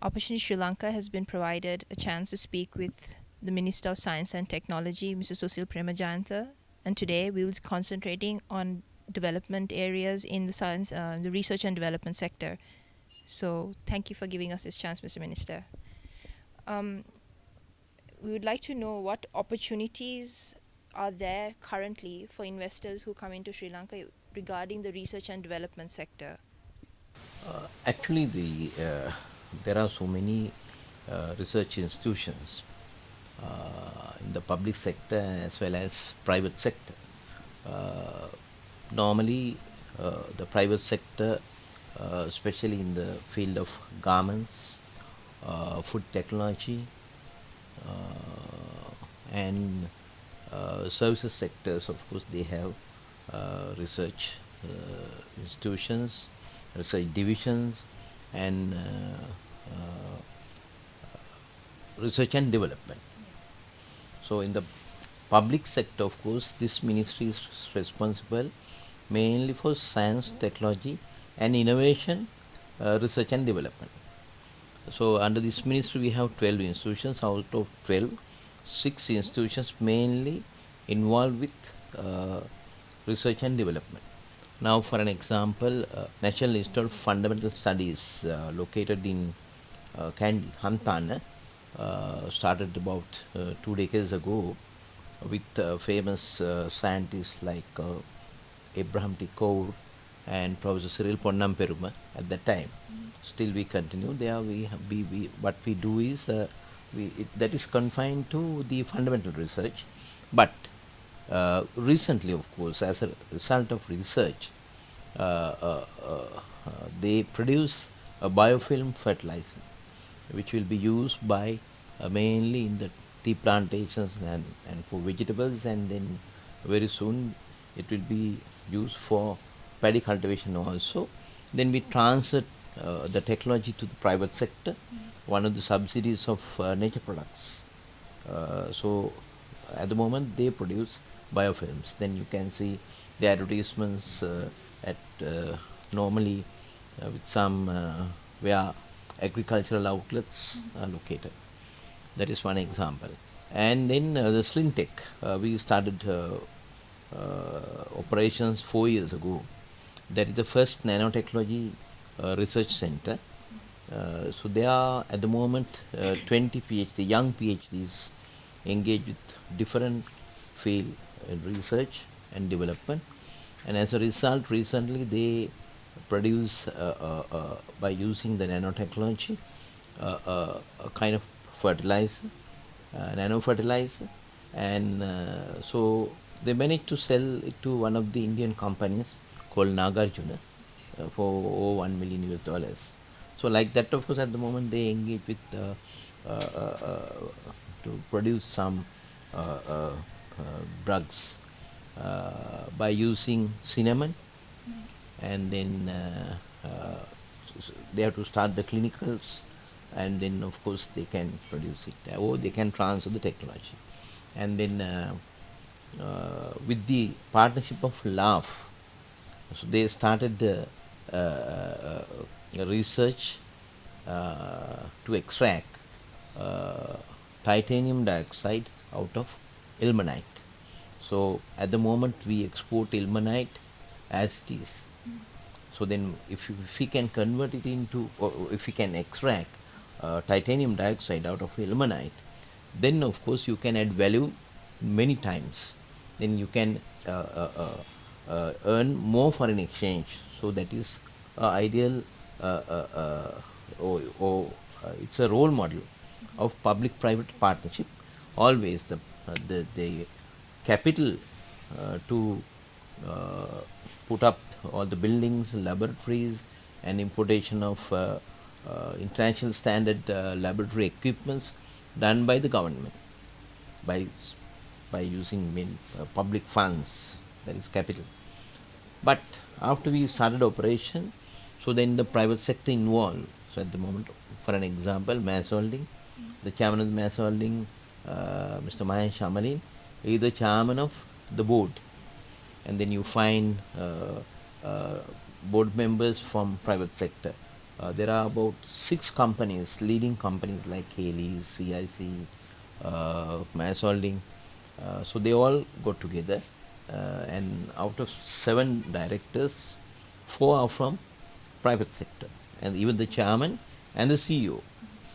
Opportunity Sri Lanka has been provided a chance to speak with the Minister of Science and Technology, Mr. Susil Premajayantha, and today we will be concentrating on development areas in the research and development sector. So thank you for giving us this chance, Mr. Minister. Um, we would like to know what opportunities are there currently for investors who come into Sri Lanka regarding the research and development sector. Actually, there are so many research institutions in the public sector as well as private sector. Uh, Normally, the private sector, especially in the field of garments, food technology, and services sectors, of course, they have research institutions, research divisions, and research and development. So, in the public sector, of course, this ministry is responsible mainly for science, technology, and innovation, research and development. So, under this ministry, we have 12 institutions. Out of 12, 6 institutions mainly involved with research and development. Now, for an example, National Institute of Fundamental Studies, located in Kandy, Hantana, started about 2 decades ago with famous scientists like Abraham T. Kaur and Professor Cyril Ponnamperuma at that time. Still, we continue. There, what we do is that is confined to the fundamental research, but recently, of course, as a result of research, they produce a biofilm fertilizer, which will be used by mainly in the tea plantations and for vegetables, and then very soon it will be used for paddy cultivation also. Then we transfer the technology to the private sector, one of the subsidies of nature products. So at the moment they produce biofilms. Then you can see the advertisements at normally with some where agricultural outlets are located. That is one example. And then the Slintech, we started operations 4 years ago. That is the first nanotechnology research center. So there are at the moment 20 PhD, young PhDs engaged with different field in research and development. And as a result, recently they produce by using the nanotechnology a kind of fertilizer, nano fertilizer, and so they managed to sell it to one of the Indian companies called Nagarjuna for over $1 million. So like that, of course, at the moment they engage with to produce some drugs by using cinnamon, and then they have to start the clinicals, and then of course they can produce it, or they can transfer the technology. And then with the partnership of LAF, so they started research to extract titanium dioxide out of ilmenite. So at the moment we export ilmenite as it is. So then if we can convert it into, or if we can extract titanium dioxide out of ilmenite, then of course you can add value many times. Then you can earn more foreign exchange. So that is ideal, it's a role model of public-private partnership. Always the capital to uh, put up all the buildings, laboratories, and importation of international standard laboratory equipments done by the government by by using public funds, that is capital. But after we started operation, so then the private sector involved. So at the moment, for an example, Mass Holding, the chairman of the Mass Holding, Mr. Mahesh Amalin, is the chairman of the board. And then you find board members from private sector. there are about 6 companies, leading companies like Haley's, CIC, Mass Holding. So they all got together, and out of 7 directors, 4 are from private sector, and even the chairman and the CEO.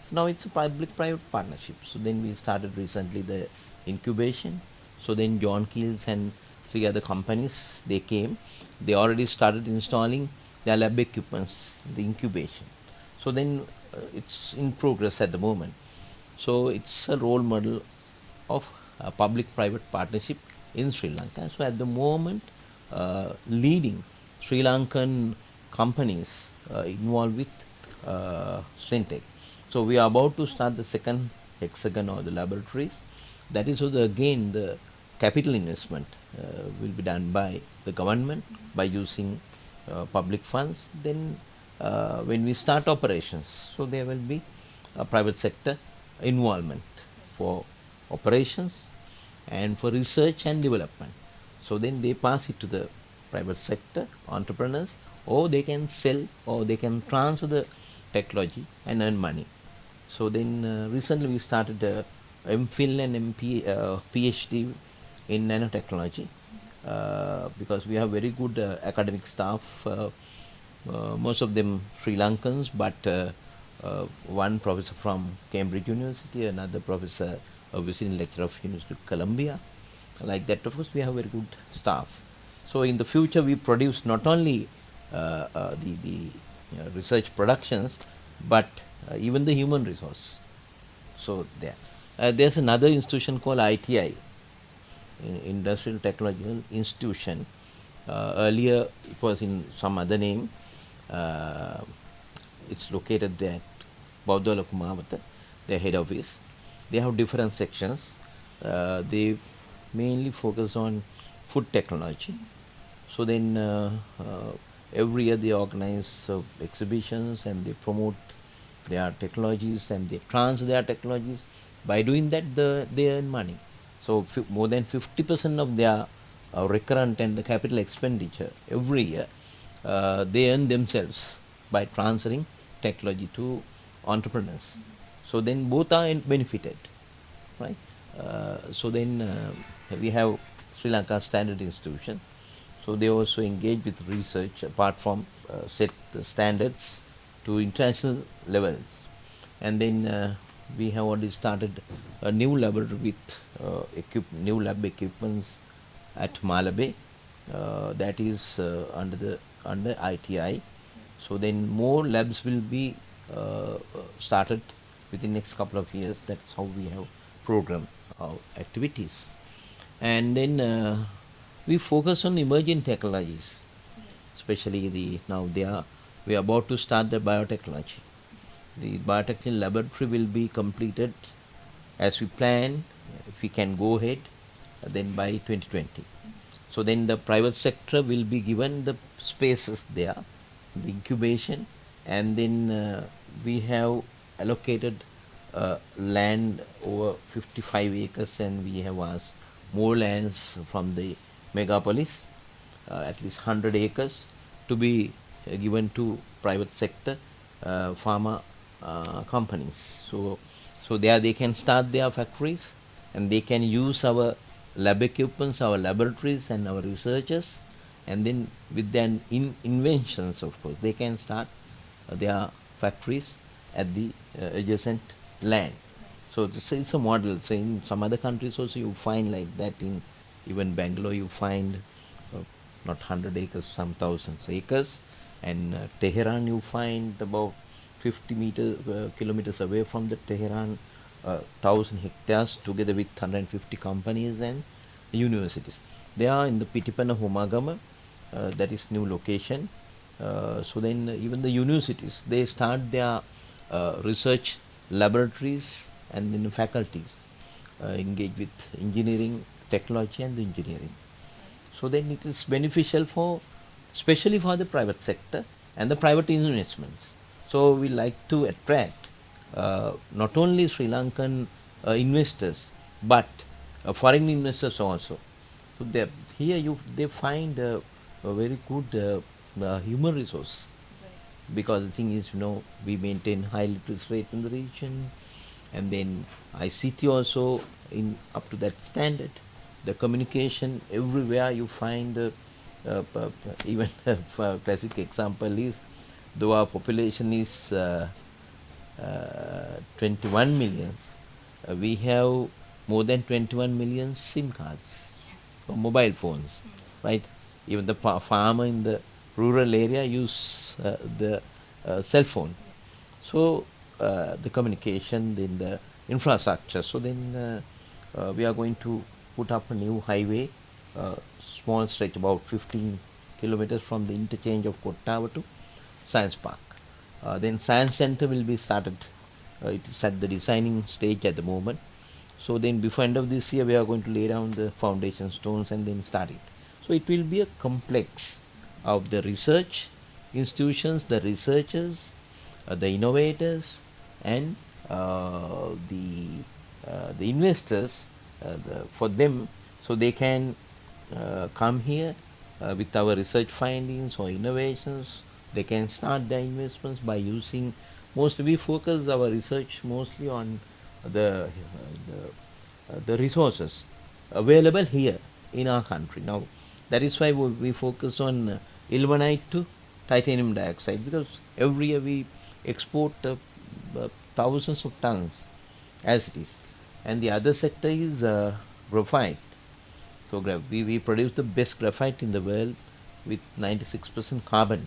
So now it's a public-private partnership. So then we started recently the incubation. So then John Keels and 3 other companies, they came. They already started installing their lab equipments, the incubation. So then it's in progress at the moment. So it's a role model of a public-private partnership in Sri Lanka. So at the moment, leading Sri Lankan companies involved with Stintech. So we are about to start the second hexagon or the laboratories. That is also again the capital investment will be done by the government by using public funds. Then when we start operations, so there will be a private sector involvement for operations and for research and development. So then they pass it to the private sector entrepreneurs, or they can sell or they can transfer the technology and earn money. So then recently we started MPhil and PhD in nanotechnology because we have very good academic staff, most of them Sri Lankans, but one professor from Cambridge University, another professor, a visiting lecturer of University of Columbia. Like that, of course, we have very good staff. So in the future, we produce not only the research productions, but even the human resource. So there's another institution called ITI, Industrial Technological Institution. Earlier, it was in some other name. It's located there at Baudola Kumawata, their head office. They have different sections. They mainly focus on food technology. So then every year they organize exhibitions and they promote their technologies and they transfer their technologies. By doing that, they earn money. So more than 50% of their recurrent and the capital expenditure every year they earn themselves by transferring technology to entrepreneurs. So then both are benefited, right? So then we have Sri Lanka Standard Institution. So they also engage with research apart from set the standards to international levels. And then we have already started a new laboratory with new lab equipments at Malabe. That is under ITI. So then more labs will be started within next couple of years. That's how we have programmed our activities. And then we focus on emerging technologies, especially we are about to start the biotechnology. The biotechnology laboratory will be completed as we plan, if we can go ahead, then by 2020. So then the private sector will be given the spaces there, the incubation, and then we have allocated land over 55 acres, and we have asked more lands from the megapolis, at least 100 acres, to be given to private sector pharma companies. So there they can start their factories and they can use our lab equipments, our laboratories and our researchers, and then with their inventions, of course, they can start their factories at the adjacent land. So it's a model. So in some other countries also you find like that. In even Bangalore you find not 100 acres, some thousands acres, and Tehran you find about 50 kilometers away from the Tehran, 1,000 hectares together with 150 companies and universities. They are in the Pitipana Humagama, that is new location. So then even the universities, they start their research laboratories and then faculties engage with engineering, technology and engineering. So then it is beneficial for, especially for the private sector and the private investments. So we like to attract not only Sri Lankan investors, but foreign investors also. So here they find a very good human resource. because the thing is, we maintain high literacy rate in the region, and then ICT also in up to that standard. The communication everywhere you find, even a classic example is, though our population is 21 millions, we have more than 21 million SIM cards for mobile phones, right? Even the farmer in the rural area use the cell phone. So the communication, then the infrastructure. So then we are going to put up a new highway, small stretch about 15 kilometers from the interchange of Kottawa to Science Park. Then Science Center will be started. It is at the designing stage at the moment. So then before end of this year, we are going to lay down the foundation stones and then start it. So it will be a complex of the research institutions, the researchers, the innovators, and the investors, for them, so they can come here with our research findings or innovations. They can start their investments by using, mostly we focus our research mostly on the resources available here in our country. Now, that is why we focus on ilmenite to titanium dioxide, because every year we export thousands of tons as it is. And the other sector is graphite. So we produce the best graphite in the world with 96% carbon.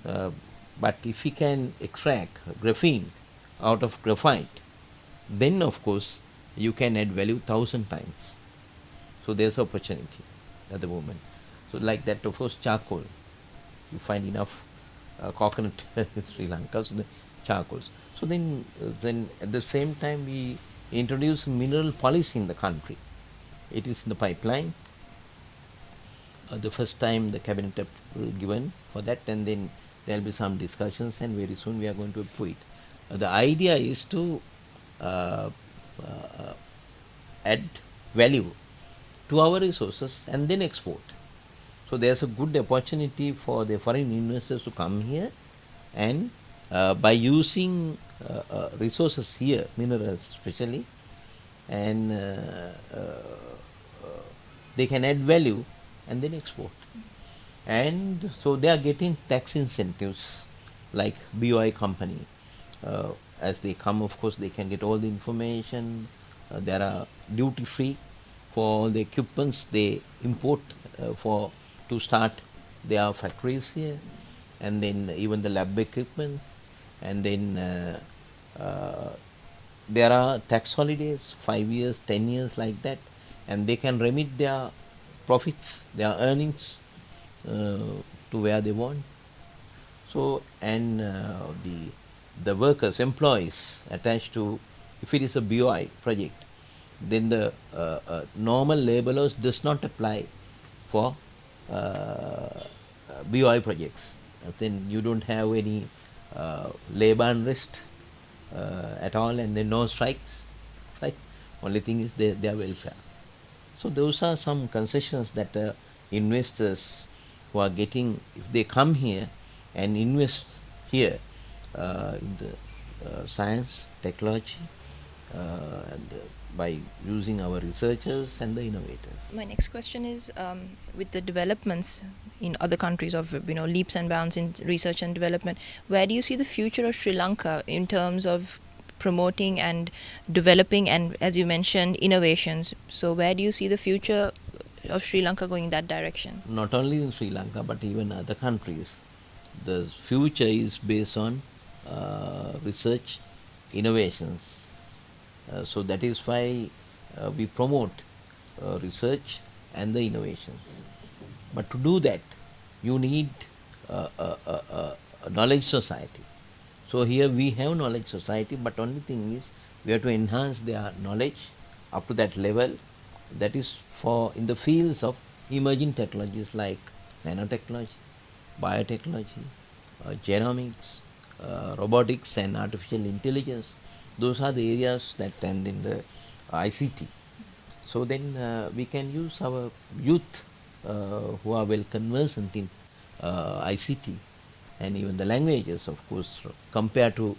But if we can extract graphene out of graphite, then of course you can add value 1,000 times. So there's opportunity at the moment. So like that, of course, charcoal. You find enough coconut in Sri Lanka, so the charcoals. So then at the same time we introduce mineral policy in the country. It is in the pipeline. The first time the cabinet approval given for that, and then there will be some discussions, and very soon we are going to approve it. The idea is to add value to our resources and then export. So there's a good opportunity for the foreign investors to come here, and by using resources here, minerals especially, and they can add value and then export. And so they are getting tax incentives like BOI company. As they come, of course, they can get all the information. There are duty free for all the equipments they import for to start their factories here, and then even the lab equipments, and then there are tax holidays, 5 years, 10 years, like that, and they can remit their profits, their earnings to where they want. So, and the workers, employees attached to, if it is a BOI project, then the normal labor laws does not apply for BOI projects. Then you don't have any labor unrest at all, and then no strikes, right? Only thing is their welfare. So those are some concessions that investors who are getting, if they come here and invest here in the science, technology, and by using our researchers and the innovators. My next question is, with the developments in other countries of leaps and bounds in research and development, where do you see the future of Sri Lanka in terms of promoting and developing, and as you mentioned, innovations? So where do you see the future of Sri Lanka going in that direction? Not only in Sri Lanka, but even other countries. The future is based on research, innovations. So that is why we promote research and the innovations. But to do that, you need a knowledge society. So here we have knowledge society, but only thing is we have to enhance their knowledge up to that level. That is for in the fields of emerging technologies like nanotechnology, biotechnology, genomics, robotics and artificial intelligence. Those are the areas that, and in the ICT. So then we can use our youth who are well conversant in ICT and even the languages, of course, compared to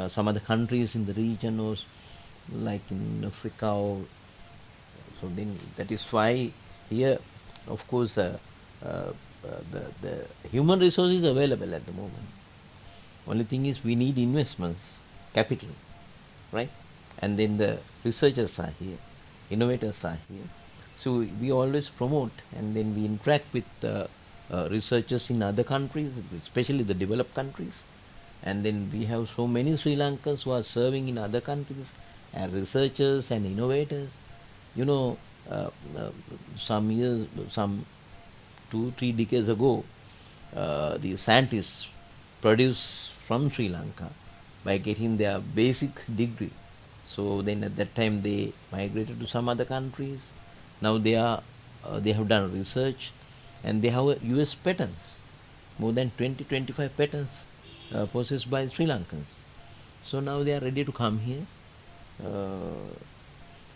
some other countries in the region, or like in Africa. So then that is why here, of course, the human resource is available at the moment. Only thing is we need investments, capital, right? And then the researchers are here, innovators are here. So we always promote, and then we interact with researchers in other countries, especially the developed countries. And then we have so many Sri Lankans who are serving in other countries as researchers and innovators. You know, uh, uh, some 2-3 decades ago, the scientists produced from Sri Lanka by getting their basic degree. So then at that time they migrated to some other countries. Now they have done research, and they have US patents, more than 20-25 patents possessed by Sri Lankans. So now they are ready to come here, uh,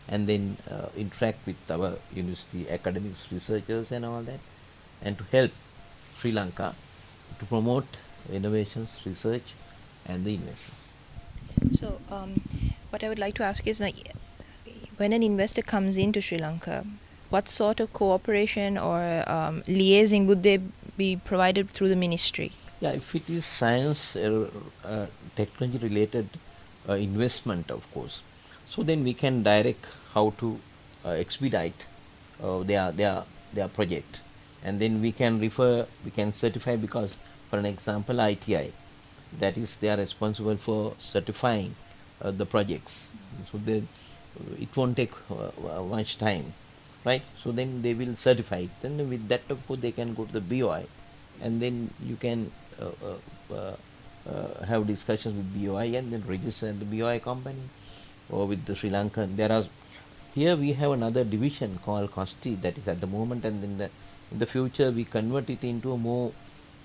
and then interact with our university academics, researchers and all that, and to help Sri Lanka to promote innovations, research and the investments. So, what I would like to ask is, when an investor comes into Sri Lanka, what sort of cooperation or liaising would they be provided through the ministry? Yeah, if it is science, technology related investment, of course, so then we can direct how to expedite their project, and then we can we can certify, because for an example, ITI, that is, they are responsible for certifying the projects. So they, it won't take much time, right? So then they will certify it. Then with that, of course, they can go to the BOI, and then you can have discussions with BOI and then register the BOI company, or with the Sri Lankan. There are, here we have another division called Costi, that is at the moment, and then in the future we convert it into a more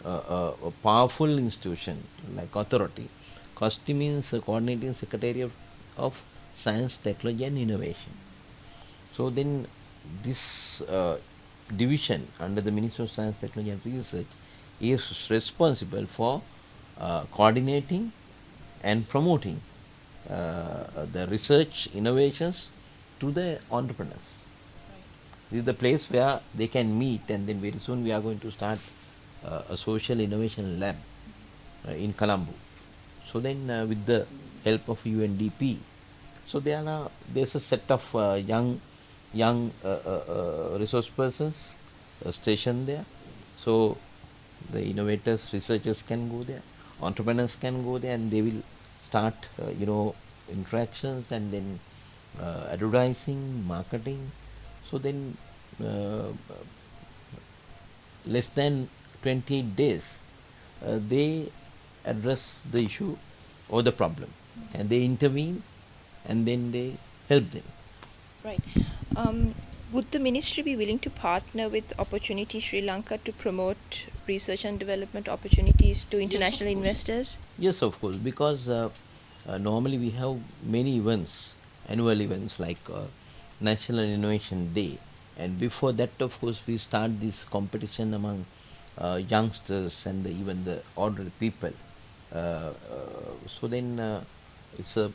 a powerful institution like authority. Costi means Coordinating Secretariat of Science, Technology and Innovation. So then this division under the Ministry of Science, Technology and Research is responsible for coordinating and promoting the research innovations to the entrepreneurs. This is the place where they can meet, and then very soon we are going to start a social innovation lab in Colombo. So then with the help of UNDP, so there's a set of young resource persons stationed there. So the innovators, researchers can go there, entrepreneurs can go there, and they will start interactions, and then advertising, marketing. So then less than 28 days they address the issue or the problem, and they intervene, and then they help them. Right. Would the ministry be willing to partner with Opportunity Sri Lanka to promote research and development opportunities to international investors? Yes, of course, because normally we have many events, annual events like National Innovation Day, and before that, of course, we start this competition among youngsters and even the ordinary people. So then it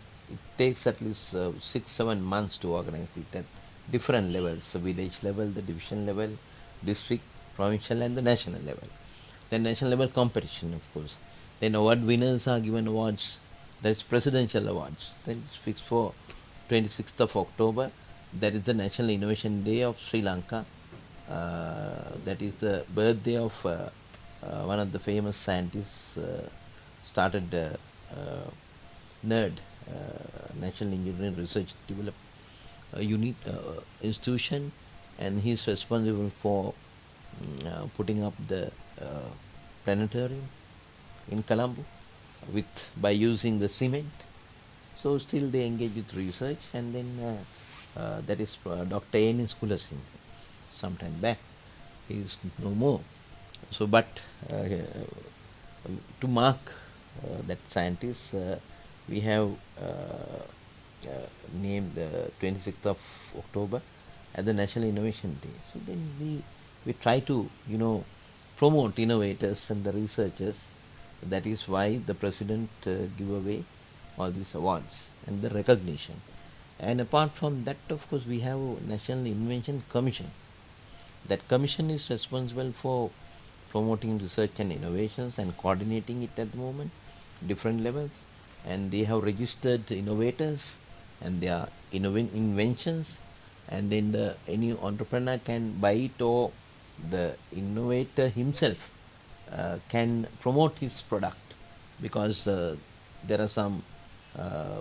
takes at least 6-7 months to organize it at different levels: the village level, the division level, district, provincial, and the national level. Then national level competition, of course. Then award winners are given awards. That's presidential awards. Then it's fixed for 26th of October. That is the National Innovation Day of Sri Lanka. That is the birthday of one of the famous scientists. Started NERD, National Engineering Research Development Unit institution, and he is responsible for putting up the planetarium in Colombo by using the cement. So still they engage with research, and then that is Dr. Enis Kulasin. Sometime back, he is no more. So, but to mark that scientist, we have named the 26th of October as the National Innovation Day. So then we try to promote innovators and the researchers That is why the president give away all these awards and the recognition. And apart from that, of course, we have National Invention Commission. That commission is responsible for promoting research and innovations and coordinating it at the moment, different levels. And they have registered innovators and their inventions, and then any entrepreneur can buy it, or the innovator himself can promote his product, because there are some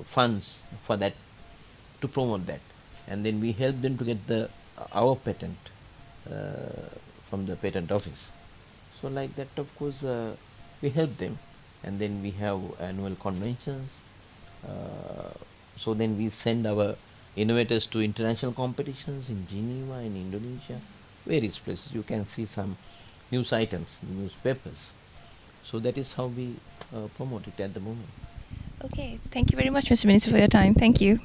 funds for that, to promote that, and then we help them to get the our patent from the patent office. So like that, of course, we help them, and then we have annual conventions. So then we send our innovators to international competitions in Geneva, in Indonesia, various places. You can see some news items in newspapers. So that is how we promote it at the moment. Okay, thank you very much, Mr. Minister, for your time. Thank you.